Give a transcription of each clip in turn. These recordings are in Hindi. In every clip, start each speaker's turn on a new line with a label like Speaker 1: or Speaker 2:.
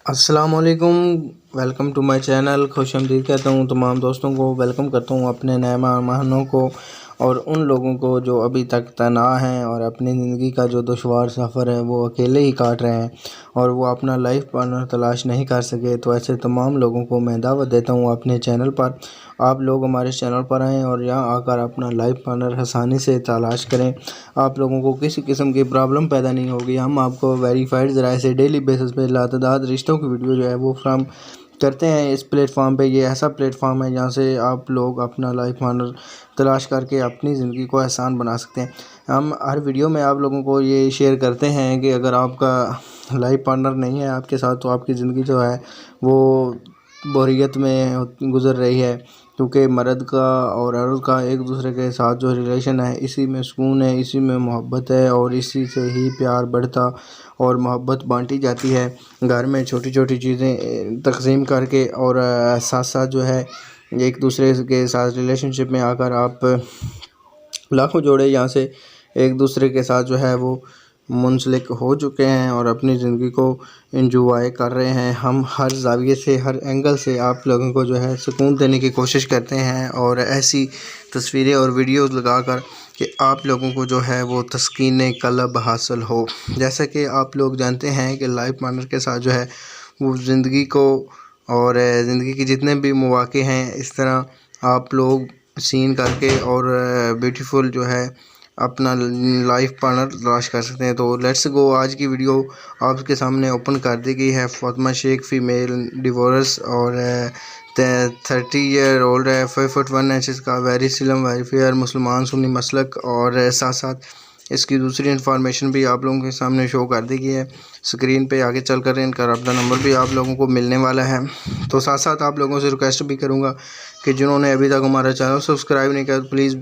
Speaker 1: अस्सलामुअलैकुम। Welcome to my channel. खुशामदीद कहता हूँ तमाम दोस्तों को, वेलकम करता हूँ अपने नए मेहमानों को और उन लोगों को जो अभी तक तन्हा हैं और अपनी ज़िंदगी का जो दुश्वार सफ़र है वो अकेले ही काट रहे हैं और वो अपना लाइफ पार्टनर तलाश नहीं कर सके। तो ऐसे तमाम लोगों को मैं दावत देता हूँ अपने चैनल पर। आप लोग हमारे चैनल पर आएँ और यहाँ आकर अपना लाइफ पार्टनर आसानी से तलाश करें। आप लोगों को किसी किस्म की प्रॉब्लम पैदा नहीं होगी। हम आपको वेरीफाइड ज़राए से डेली बेसिस पे लातदाद रिश्तों की वीडियो जो है वो फ्राहम करते हैं इस प्लेटफॉर्म पे। ये ऐसा प्लेटफॉर्म है जहाँ से आप लोग अपना लाइफ पार्टनर तलाश करके अपनी ज़िंदगी को आसान बना सकते हैं। हम हर वीडियो में आप लोगों को ये शेयर करते हैं कि अगर आपका लाइफ पार्टनर नहीं है आपके साथ तो आपकी ज़िंदगी जो है वो बोरियत में गुज़र रही है, क्योंकि मर्द का और औरत का एक दूसरे के साथ जो रिलेशन है इसी में सुकून है, इसी में मोहब्बत है और इसी से ही प्यार बढ़ता और मोहब्बत बांटी जाती है। घर में छोटी छोटी चीज़ें तक़सीम करके और साथ साथ जो है एक दूसरे के साथ रिलेशनशिप में आकर आप लाखों जोड़े यहाँ से एक दूसरे के साथ जो है वो मुंसलिक हो चुके हैं और अपनी ज़िंदगी को एंजॉय कर रहे हैं। हम हर ज़ाविये से, हर एंगल से आप लोगों को जो है सुकून देने की कोशिश करते हैं और ऐसी तस्वीरें और वीडियोस लगाकर कि आप लोगों को जो है वो तस्कीन क़ल्ब हासिल हो। जैसा कि आप लोग जानते हैं कि लाइफ पार्टनर के साथ जो है वो ज़िंदगी को और ज़िंदगी के जितने भी मौक़े हैं इस तरह आप लोग सीन करके और ब्यूटीफुल जो है अपना लाइफ पार्टनर तलाश कर सकते हैं। तो लेट्स गो, आज की वीडियो आपके सामने ओपन कर दी गई है। फ़ातिमा शेख फ़ीमेल, डिवोर्स और 30 ईयर ओल्ड है, 5 फुट 1 इंच का, वेरी स्लिम, वेरी फेयर, मुसलमान सुन्नी मसलक और साथ साथ इसकी दूसरी इन्फॉर्मेशन भी आप लोगों के सामने शो कर दी गई है। स्क्रीन पे आगे चल कर इनका रब्ता नंबर भी आप लोगों को मिलने वाला है। तो साथ साथ आप लोगों से रिक्वेस्ट भी करूंगा कि जिन्होंने अभी तक हमारा चैनल सब्सक्राइब नहीं किया तो प्लीज़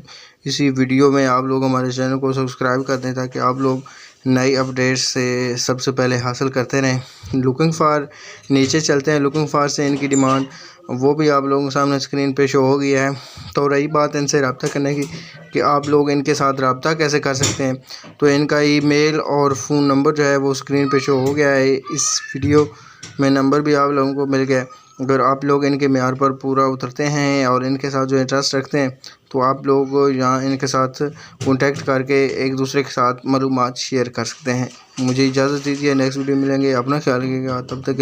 Speaker 1: इसी वीडियो में आप लोग हमारे चैनल को सब्सक्राइब कर दें ताकि आप लोग नई अपडेट्स से सबसे पहले हासिल करते रहें। लुकिंग फ़ार, नीचे चलते हैं, लुकिंग फ़ार से इनकी डिमांड वो भी आप लोगों के सामने स्क्रीन पे शो हो गया है। तो रही बात इनसे रब्ता करने की कि आप लोग इनके साथ रब्ता कैसे कर सकते हैं, तो इनका ईमेल और फ़ोन नंबर जो है वो स्क्रीन पे शो हो गया है। इस वीडियो में नंबर भी आप लोगों को मिल गया। अगर आप लोग इनके मेयार पर पूरा उतरते हैं और इनके साथ जो इंटरेस्ट रखते हैं तो आप लोग यहाँ इनके साथ कॉन्टैक्ट करके एक दूसरे के साथ मालूमात शेयर कर सकते हैं। मुझे इजाज़त दीजिए, नेक्स्ट वीडियो मिलेंगे। अपना ख्याल रखिएगा, तब तक